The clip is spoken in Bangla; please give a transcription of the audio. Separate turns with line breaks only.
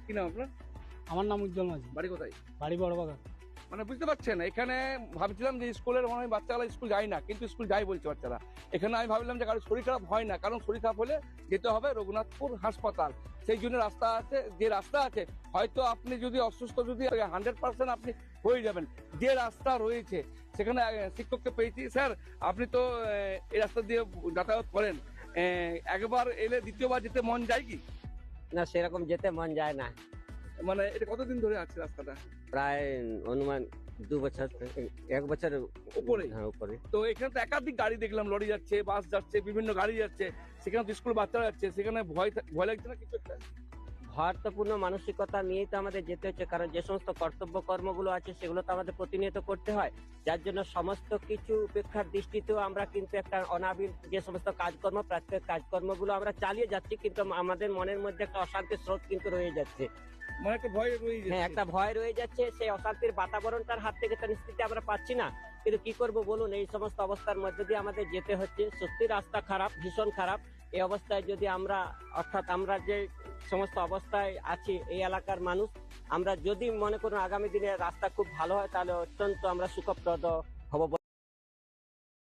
কি নাম আপনার?
আমার নাম উজ্জ্বল মাঝি,
বাড়ি কোথায়?
বাড়ি বড় বাগান।
মানে বুঝতে পারছেন, এখানে ভাবছিলাম যে স্কুলের মনে হয় বাচ্চারা স্কুল যায় না, কিন্তু স্কুল যায় বলছে বাচ্চারা। এখানে আমি ভাবলাম যে কারো শরীর খারাপ হয় না, কারণ শরীর খারাপ হলে যেতে হবে রঘুনাথপুর হাসপাতাল। সেই জন্য রাস্তা আছে, যে রাস্তা আছে হয়তো আপনি যদি অসুস্থ যদি 100% আপনি হয়ে যাবেন, যে রাস্তা রয়েছে সেখানে শিক্ষককে পেয়েছি। স্যার আপনি তো এই রাস্তা দিয়ে যাতায়াত করেন, একবার এলে দ্বিতীয়বার যেতে মন যায় কি?
না, সেরকম যেতে মন যায় না।
মানে এটা কতদিন ধরে আছে রাস্তাটা?
প্রায় অনুমান 2 বছর, 1 বছর
উপরে।
হ্যাঁ, উপরে।
তো এখানে তো একাধিক গাড়ি দেখলাম, লরি যাচ্ছে, বাস যাচ্ছে, বিভিন্ন গাড়ি যাচ্ছে, সেখানে তো স্কুল বাচ্চারা যাচ্ছে, সেখানে ভয় লাগছে না কিছু একটা?
ভয়ার্থপূর্ণ মানসিকতা নিয়েই তো আমাদের যেতে হচ্ছে, কারণ যে সমস্ত কর্তব্য কর্মগুলো আছে সেগুলো তো আমাদের প্রতিনিয়ত করতে হয়। যার জন্য সমস্ত কিছু উপেক্ষার দৃষ্টিতেও আমরা কিন্তু একটা অনাবিল যে সমস্ত কাজকর্ম, প্রত্যেক কাজকর্মগুলো আমরা চালিয়ে যাচ্ছি, কিন্তু আমাদের মনের মধ্যে একটা অশান্তির স্রোত কিন্তু রয়ে যাচ্ছে।
মানে একটা ভয় রয়ে
হ্যাঁ,
যাচ্ছে।
একটা ভয় রয়ে যাচ্ছে। সেই অশান্তির বাতাবরণটার হাত থেকে তার নিশ্চিত আমরা পাচ্ছি না, কিন্তু কি করব বলুন, এই সমস্ত অবস্থার মধ্যে দিয়ে আমাদের যেতে হচ্ছে। সত্যি রাস্তা খারাপ, ভীষণ খারাপ। এই অবস্থায় যদি আমরা, অর্থাৎ আমরা যে সমস্ত অবস্থায় আছি এই এলাকার মানুষ, আমরা যদি মনে করুন আগামী দিনে রাস্তা খুব ভালো হয় তাহলে অত্যন্ত আমরা সুখপ্রদ হব।